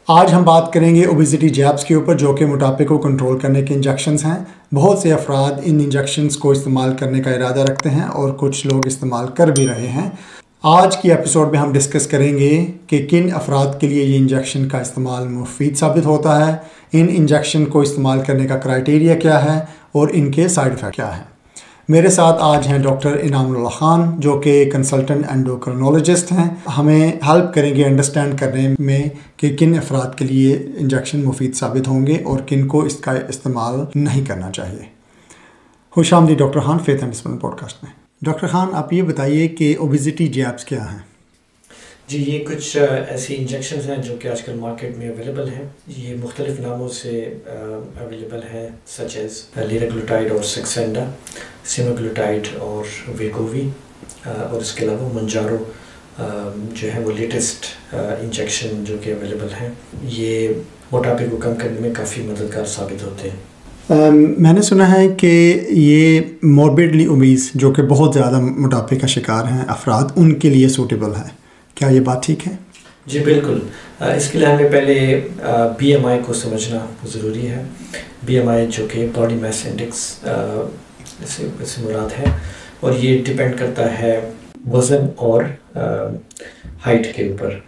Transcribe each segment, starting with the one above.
آج ہم بات کریں گے اوبیسٹی جیبس کے اوپر، جو کہ موٹاپے کو کنٹرول کرنے کے انجیکشنز ہیں۔ بہت سے افراد ان انجیکشنز کو استعمال کرنے کا ارادہ رکھتے ہیں اور کچھ لوگ استعمال کر بھی رہے ہیں۔ آج کی ایپیسوڈ میں ہم ڈسکس کریں گے کہ کن افراد کے لیے یہ انجیکشن کا استعمال مفید ثابت ہوتا ہے، ان انجیکشن کو استعمال کرنے کا کرائیٹیریا کیا ہے اور ان کے سائیڈ افیکٹ کیا ہیں۔ میرے ساتھ آج ہیں ڈاکٹر انعام اللہ خان، جو کہ کنسلٹنٹ اینڈوکرینولوجسٹ ہیں۔ ہمیں ہیلپ کریں گے انڈرسٹینڈ کرنے میں کہ کن افراد کے لیے انجیکشن مفید ثابت ہوں گے اور کن کو اس کا استعمال نہیں کرنا چاہیے۔ خوش آمدید doctor Khan faith and discipline podcast میں۔ ڈاکٹر خان، آپ یہ بتائیے کہ اوبیسٹی جیبس کیا ہیں؟ جی، یہ کچھ ایسی انجیکشنز ہیں جو کہ آج کل مارکیٹ میں اویلیبل ہیں۔ یہ مختلف ناموں سے اویلیبل ہیں، سچ ایز لیراگلوٹائڈ اور سکسینڈا، سیماگلوٹائڈ اور ویگووی، اور اس کے علاوہ منجارو جو ہے وہ لیٹسٹ انجیکشن جو کہ اویلیبل ہیں۔ یہ موٹاپے کو کم کرنے میں کافی مددگار ثابت ہوتے ہیں۔ میں نے سنا ہے کہ یہ موربڈلی اوبیس، جو کہ بہت زیادہ موٹاپے کا شکار ہیں افراد، ان کے لیے سوٹیبل ہے۔ کیا یہ بات ٹھیک ہے؟ جی بالکل۔ اس کے لیے ہمیں پہلے بی ایم آئی کو سمجھنا ضروری ہے۔ بی ایم آئی جو کہ باڈی میس انڈیکس سے مراد ہے، اور یہ ڈپینڈ کرتا ہے وزن اور ہائٹ کے اوپر،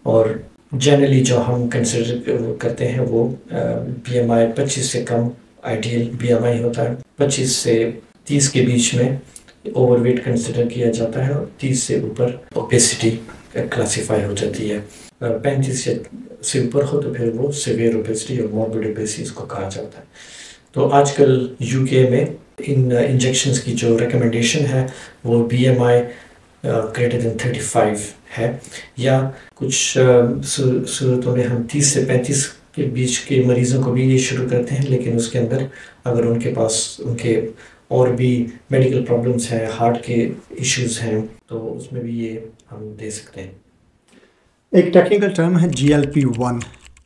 اور جنرلی جو ہم کنسیڈر کرتے ہیں وہ بی ایم آئی 25 سے کم آئیڈیل بی ایم آئی ہوتا ہے۔ 25 سے 30 کے بیچ میں اوور ویٹ کنسیڈر کیا جاتا ہے، اور 30 سے اوپر اوبیسٹی کلاسیفائی ہو جاتی ہے۔ 35 سے اوپر ہو تو پھر وہ سیویئر اوبیسٹی اور موربڈ اوبیسٹی اس کو کہا جاتا ہے۔ تو آج کل یو کے میں ان انجیکشنز کی جو ریکمنڈیشن ہے وہ بی ایم آئی گریٹر دین 35 ہے، یا کچھ صورتوں میں ہم 30 سے 35 کے بیچ کے مریضوں کو بھی یہ شروع کرتے ہیں، لیکن اس کے اندر اگر ان کے پاس ان کے اور بھی میڈیکل پرابلمس ہیں، ہارٹ کے ایشوز ہیں، تو اس میں بھی یہ ہم دے سکتے ہیں۔ ایک ٹیکنیکل ٹرم ہے GLP-1،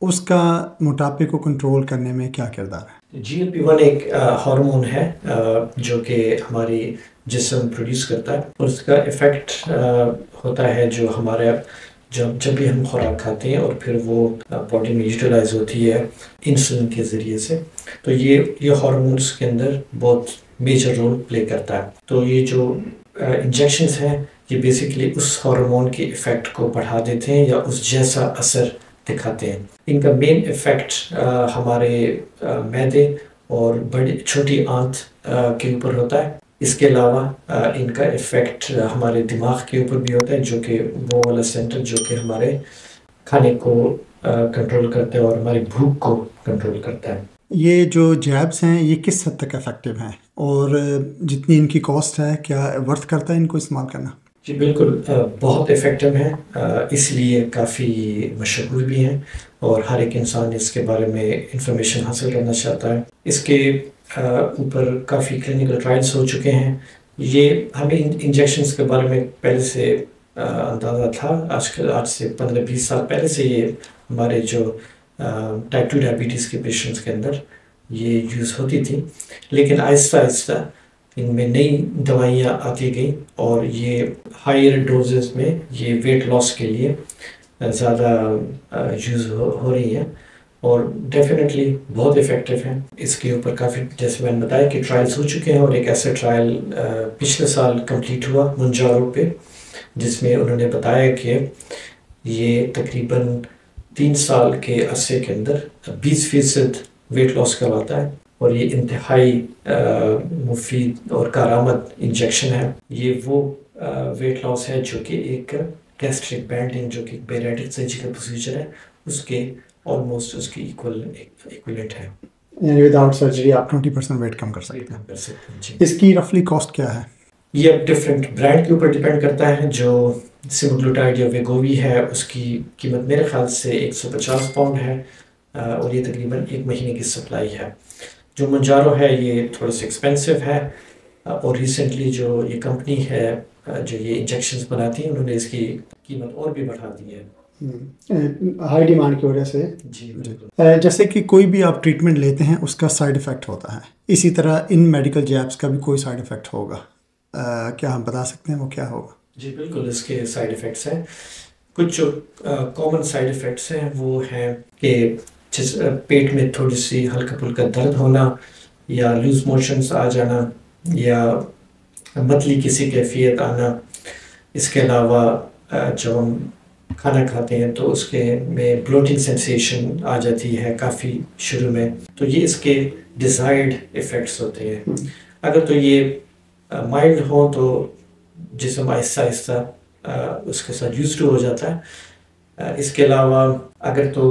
اس کا موٹاپے کو کنٹرول کرنے میں کیا کردار ہے؟ GLP-1 ایک ہارمون ہے جو کہ ہماری جسم پروڈیوس کرتا ہے، اور اس کا ایفیکٹ ہوتا ہے جو ہمارے جب بھی ہم خوراک کھاتے ہیں اور پھر وہ باڈی میں یوٹیلائز ہوتی ہے انسولین کے ذریعے سے، تو یہ ہارمونس کے اندر بہت میجر رول پلے کرتا ہے۔ تو یہ جو انجیکشنز ہیں یہ بیسیکلی اس ہارمون کے ایفیکٹ کو بڑھا دیتے ہیں یا اس جیسا اثر دکھاتے ہیں۔ ان کا مین ایفیکٹ ہمارے معدے اور بڑی چھوٹی آنت کے اوپر ہوتا ہے۔ اس کے علاوہ ان کا ایفیکٹ ہمارے دماغ کے اوپر بھی ہوتا ہے، جو کہ وہ والا سینٹر جو کہ ہمارے کھانے کو کنٹرول کرتا ہے اور ہماری بھوک کو کنٹرول کرتا ہے۔ یہ جو جیبس ہیں یہ کس حد تک افیکٹو ہیں، اور جتنی ان کی کاسٹ ہے کیا ورتھ کرتا ہے ان کو استعمال کرنا؟ جی بالکل، بہت افیکٹو ہیں، اس لیے کافی مشہور بھی ہیں، اور ہر ایک انسان اس کے بارے میں انفارمیشن حاصل کرنا چاہتا ہے۔ اس کے اوپر کافی کلینکل ٹرائلز ہو چکے ہیں۔ یہ ہمیں انجیکشنز کے بارے میں پہلے سے اندازہ تھا، آج سے 15-20 سال پہلے سے یہ ہمارے جو ٹائپ 2 ڈائبٹیز کے پیشنٹس کے اندر یہ یوز ہوتی تھی، لیکن آہستہ آہستہ ان میں نئی دوائیاں آتی گئیں، اور یہ ہائر ڈوزز میں یہ ویٹ لاس کے لیے زیادہ یوز ہو رہی ہیں، اور ڈیفینیٹلی بہت افیکٹو ہیں۔ اس کے اوپر کافی، جیسے میں نے بتایا کہ ٹرائلز ہو چکے ہیں، اور ایک ایسا ٹرائل پچھلے سال کمپلیٹ ہوا منجارو پہ، جس میں انہوں نے بتایا کہ یہ تقریباً 3 سال کے عرصے کے اندر 20% ویٹ لاس کرواتا ہے، اور یہ انتہائی مفید اور کارآمد انجیکشن ہے۔ یہ وہ ویٹ لاس ہے جو کہ ایک گیسٹرک بینڈنگ جو کہ بیریٹک سرجیکل پروسیجر ہے اس کے آلموسٹ اس کی ایکویلنٹ ہے۔ یعنی وداؤٹ سرجری آپ 20% ویٹ کم کر سکتے ہیں۔ جی، اس کی رفلی کاسٹ کیا ہے؟ یہ اب ڈفرینٹ برانڈ کے اوپر ڈیپینڈ کرتا ہے۔ جو سیماگلوٹائڈ یا ویگووی ہے اس کی قیمت میرے خیال سے 150 پاؤنڈ ہے، اور یہ تقریباً 1 مہینے کی سپلائی ہے۔ جو منجارو ہے یہ تھوڑا سا ایکسپینسو ہے، اور ریسنٹلی جو یہ کمپنی ہے جو یہ انجیکشنز بناتی ہیں انہوں نے اس کی قیمت اور بھی بڑھا دی ہے، ہائی ڈیمانڈ کی وجہ سے۔ جی جیسے کہ کوئی بھی آپ ٹریٹمنٹ لیتے ہیں اس کا سائیڈ افیکٹ ہوتا ہے، اسی طرح ان میڈیکل جیبس کا بھی کوئی سائیڈ افیکٹ ہوگا، کیا ہم بتا سکتے ہیں وہ کیا ہوگا؟ جی بالکل، اس کے سائیڈ افیکٹس ہیں۔ کچھ جو کامن سائیڈ ایفیکٹس ہیں وہ ہیں کہ پیٹ میں تھوڑی سی ہلکا پھلکا درد ہونا یا لوز موشنز آ جانا یا متلی کسی کیفیت آنا. اس کے علاوہ جب ہم کھانا کھاتے ہیں تو اس کے میں بلوٹنگ سینسیشن آ جاتی ہے کافی شروع میں. تو یہ اس کے ڈیزائرڈ ایفیکٹس ہوتے ہیں. اگر تو یہ مائلڈ ہو تو جسم آہستہ آہستہ اس کے ساتھ یوز ٹو ہو جاتا ہے. اس کے علاوہ اگر تو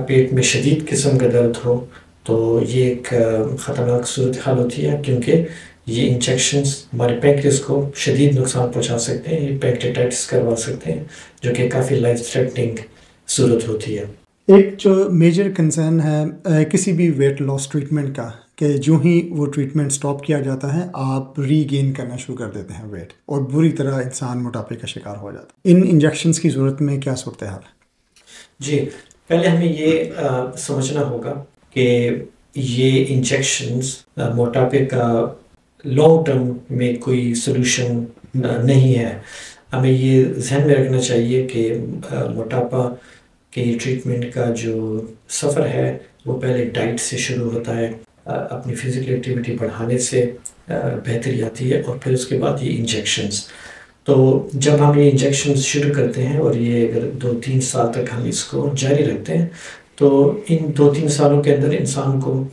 پیٹ میں شدید قسم کا درد ہو تو یہ ایک خطرناک صورتحال ہوتی ہے کیونکہ یہ انجیکشنز ہمارے پینکریاس کو شدید نقصان پہنچا سکتے ہیں. یہ پینکریٹائٹس کروا سکتے ہیں جو کہ کافی لائف تھریٹننگ صورت ہوتی ہے. ایک جو میجر کنسرن ہے کسی بھی ویٹ لاس ٹریٹمنٹ کا کہ جو ہی وہ ٹریٹمنٹ سٹاپ کیا جاتا ہے آپ ری گین کرنا شروع کر دیتے ہیں ویٹ اور بری طرح انسان موٹاپے کا شکار ہو جاتا ہے. ان انجیکشنز کی صورت میں کیا صورتحال ہے؟ جی پہلے ہمیں یہ سمجھنا ہوگا کہ یہ انجیکشنز موٹاپے کا لانگ ٹرم میں کوئی سلوشن نہیں ہے. ہمیں یہ ذہن میں رکھنا چاہیے کہ موٹاپا کے ٹریٹمنٹ کا جو سفر ہے وہ پہلے ڈائٹ سے شروع ہوتا ہے, اپنی فزیکل ایکٹیویٹی بڑھانے سے بہتری آتی ہے اور پھر اس کے بعد یہ انجیکشنز. تو جب ہم یہ انجیکشنز شروع کرتے ہیں اور یہ اگر 2-3 سال تک ہم اس کو جاری رکھتے ہیں تو ان 2-3 سالوں کے اندر انسان کو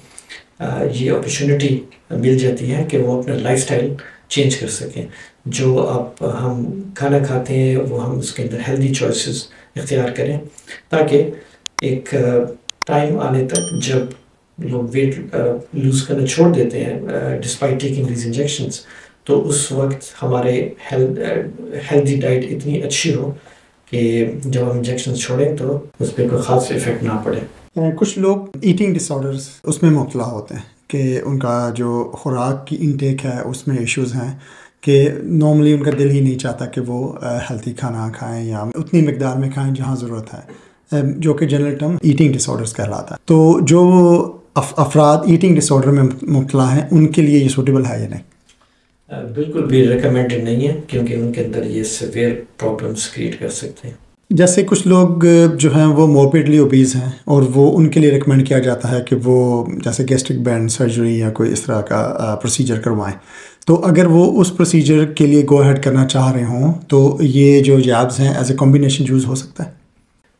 یہ اپرچونٹی مل جاتی ہے کہ وہ اپنا لائف سٹائل چینج کر سکیں. جو اب ہم کھانا کھاتے ہیں وہ ہم اس کے اندر ہیلدی چوائسز اختیار کریں تاکہ ایک ٹائم آنے تک جب لوگ ویٹ لوز کرنا چھوڑ دیتے ہیں ڈسپائٹ ٹیکنگ دیز انجیکشنز تو اس وقت ہمارے ہیلدی ڈائٹ اتنی اچھی ہو کہ جب ہم انجیکشنز چھوڑیں تو اس پہ کوئی خاص ایفیکٹ نہ پڑے. کچھ لوگ ایٹنگ ڈس آرڈرز اس میں مبتلا ہوتے ہیں کہ ان کا جو خوراک کی انٹیک ہے اس میں ایشوز ہیں کہ نارملی ان کا دل ہی نہیں چاہتا کہ وہ ہیلتھی کھانا کھائیں یا اتنی مقدار میں کھائیں جہاں ضرورت ہے, جو کہ جنرل ٹرم ایٹنگ ڈس آرڈرز کہلاتا ہے. تو جو افراد ایٹنگ ڈس آرڈر میں مبتلا ہیں ان کے لیے یہ سوٹیبل ہے یا نہیں؟ بالکل بھی ریکمینڈڈ نہیں ہے کیونکہ ان کے اندر یہ سیویئر پرابلمس کریٹ کر سکتے ہیں. جیسے کچھ لوگ جو ہیں وہ موربیڈلی اوبیز ہیں اور وہ ان کے لیے ریکمینڈ کیا جاتا ہے کہ وہ جیسے گیسٹرک بینڈ سرجری یا کوئی اس طرح کا پروسیجر کروائیں. تو اگر وہ اس پروسیجر کے لیے گو ہیڈ کرنا چاہ رہے ہوں تو یہ جو جابز ہیں ایز اے کمبینیشن یوز ہو سکتا ہے.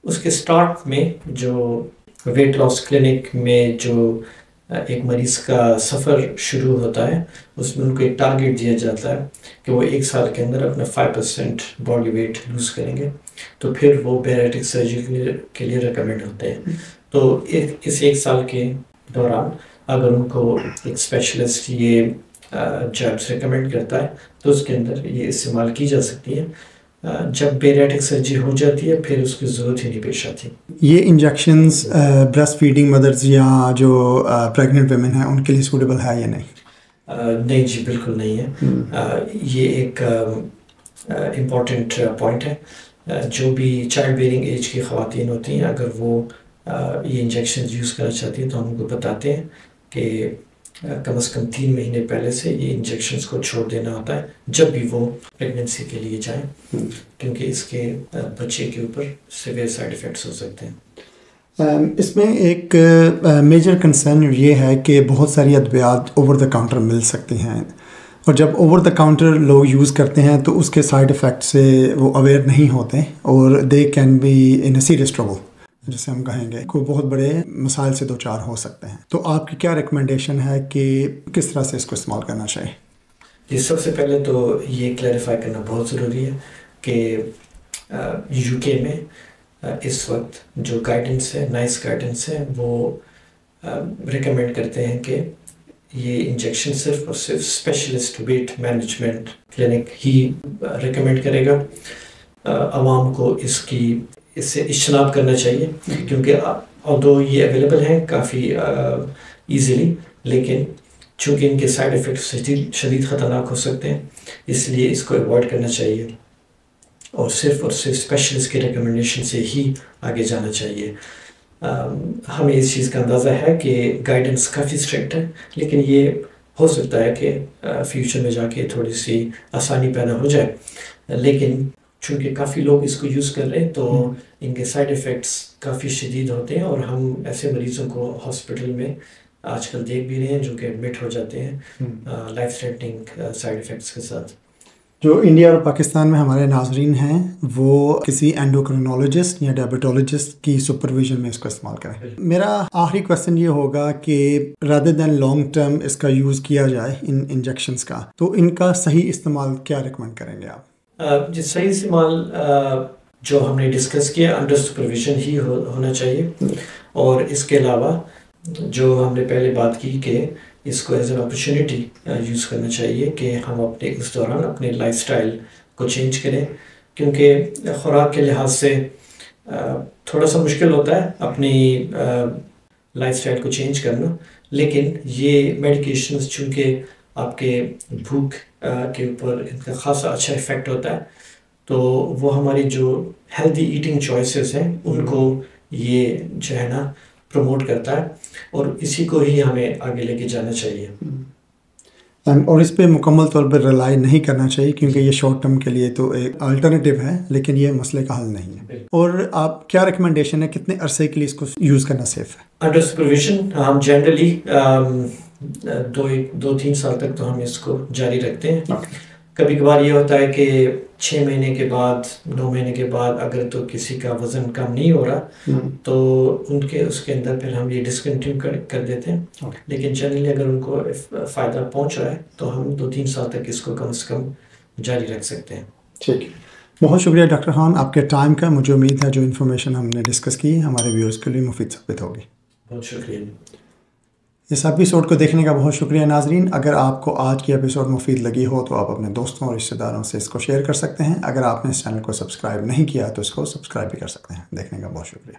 اس کے سٹارٹ میں جو ویٹ لاس کلینک میں جو ایک مریض کا سفر شروع ہوتا ہے اس میں ان کو ایک ٹارگیٹ دیا جاتا ہے کہ وہ 1 سال کے اندر اپنا 5% باڈی ویٹ لوز کریں گے تو پھر وہ بیریٹک سرجری کے لیے ریکمینڈ ہوتے ہیں. تو اس 1 سال کے دوران اگر ان کو ایک اسپیشلسٹ یہ جابس ریکمینڈ کرتا ہے تو اس کے اندر یہ استعمال کی جا سکتی ہے. جب بیریٹک سرجری ہو جاتی ہے پھر اس کی ضرورت ہی نہیں پیش آتی. یہ انجیکشنز بریسٹ فیڈنگ مدرز یا جو پریگننٹ ویمن ہیں ان کے لیے سوٹیبل ہے یا نہیں؟ نہیں جی بالکل نہیں ہے. یہ ایک امپورٹنٹ پوائنٹ ہے. جو بھی چائلڈ بیئرنگ ایج کی خواتین ہوتی ہیں اگر وہ یہ انجیکشنز یوز کرنا چاہتی ہیں تو ہم ان کو بتاتے ہیں کہ کم از کم 3 مہینے پہلے سے یہ انجیکشنز کو چھوڑ دینا ہوتا ہے جب بھی وہ پریگننسی کے لیے جائیں کیونکہ اس کے بچے کے اوپر سیویئر سائیڈ ایفیکٹس ہو سکتے ہیں. اس میں ایک میجر کنسرن یہ ہے کہ بہت ساری ادویات اوور دا کاؤنٹر مل سکتی ہیں اور جب اوور دا کاؤنٹر لوگ یوز کرتے ہیں تو اس کے سائیڈ ایفیکٹ سے وہ اویئر نہیں ہوتے اور they can be in a serious trouble جسے ہم کہیں گے کوئی بہت بڑے مسائل سے 2-4 ہو سکتے ہیں. تو آپ کی کیا ریکمنڈیشن ہے کہ کس طرح سے اس کو استعمال کرنا چاہیے؟ جی سب سے پہلے تو یہ کلیریفائی کرنا بہت ضروری ہے کہ UK میں اس وقت جو گائیڈنس ہے نائس گائیڈنس ہے وہ ریکمینڈ کرتے ہیں کہ یہ انجیکشن صرف اور صرف اسپیشلسٹ ویٹ مینجمنٹ کلینک ہی ریکمینڈ کرے گا. عوام کو اس سے اجتناب کرنا چاہیے کیونکہ although یہ اویلیبل ہیں کافی ایزیلی لیکن چونکہ ان کے سائیڈ ایفیکٹس شدید خطرناک ہو سکتے ہیں اس لیے اس کو ایوائڈ کرنا چاہیے اور صرف اسپیشلسٹ کی ریکمنڈیشن سے ہی آگے جانا چاہیے. ہمیں اس چیز کا اندازہ ہے کہ گائیڈنس کافی اسٹرکٹ ہے لیکن یہ ہو سکتا ہے کہ فیوچر میں جا کے تھوڑی سی آسانی پیدا ہو جائے. لیکن چونکہ کافی لوگ اس کو یوز کر رہے ہیں تو ان کے سائڈ ایفیکٹس کافی شدید ہوتے ہیں، اور ہم ایسے مریضوں کو ہاسپٹل میں آج کل دیکھ بھی رہے ہیں جو کہ ایڈمٹ ہو جاتے ہیں لائف تھریٹنگ سائڈ ایفیکٹس کے ساتھ۔ جو انڈیا اور پاکستان میں ہمارے ناظرین ہیں وہ کسی اینڈوکرینولوجسٹ یا ڈائبٹولوجسٹ کی سپرویژن میں اس کو استعمال کریں۔ میرا آخری کویسچن یہ ہوگا کہ رادر دین لانگ ٹرم اس کا یوز کیا جائے ان انجیکشنز کا، تو ان کا صحیح استعمال کیا ریکمینڈ کریں گے آپ؟ جس صحیح استعمال جو ہم نے ڈسکس کیا انڈر سپرویژن ہی ہونا چاہیے، اور اس کے علاوہ جو ہم نے پہلے بات کی کہ اس کو ایز این اپرچونیٹی یوز کرنا چاہیے کہ ہم اپنے اس دوران اپنے لائف سٹائل کو چینج کریں، کیونکہ خوراک کے لحاظ سے تھوڑا سا مشکل ہوتا ہے اپنی لائف سٹائل کو چینج کرنا، لیکن یہ میڈیکیشنز چونکہ آپ کے بھوک کے اوپر ان کا خاصا اچھا افیکٹ ہوتا ہے، تو وہ ہماری جو ہیلدی ایٹنگ چوائسیز ہیں ان کو یہ جو ہے نا پروموٹ کرتا ہے، اور اسی کو ہی ہمیں آگے لے کے جانا چاہیے، اور اس پہ مکمل طور پر ریلائی نہیں کرنا چاہیے، کیونکہ یہ شارٹ ٹرم کے لیے تو ایک الٹرنیٹیو ہے لیکن یہ مسئلے کا حل نہیں ہے۔ اور آپ کیا ریکمنڈیشن ہے کتنے عرصے کے لیے اس کو یوز کرنا سیف ہے؟ انڈر سپرویژن ہم جنرلی 2-3 سال تک تو ہم اس کو جاری رکھتے ہیں۔ کبھی کبھار یہ ہوتا ہے کہ 6 مہینے کے بعد 9 مہینے کے بعد اگر تو کسی کا وزن کم نہیں ہو رہا تو اس کے اندر پھر ہم یہ ڈسکنٹینیو کر دیتے ہیں، لیکن جنرلی اگر ان کو فائدہ پہنچ رہا ہے تو ہم 2-3 سال تک اس کو کم سے کم جاری رکھ سکتے ہیں۔ ٹھیک ہے، بہت شکریہ ڈاکٹر خان آپ کے ٹائم کا۔ مجھے امید ہے جو انفارمیشن ہم نے ڈسکس کی ہمارے ویورز کے لیے مفید ثابت ہوگی۔ بہت شکریہ۔ اس ایپیسوڈ کو دیکھنے کا بہت شکریہ ناظرین۔ اگر آپ کو آج کی ایپیسوڈ مفید لگی ہو تو آپ اپنے دوستوں اور رشتہ داروں سے اس کو شیئر کر سکتے ہیں۔ اگر آپ نے اس چینل کو سبسکرائب نہیں کیا تو اس کو سبسکرائب بھی کر سکتے ہیں۔ دیکھنے کا بہت شکریہ۔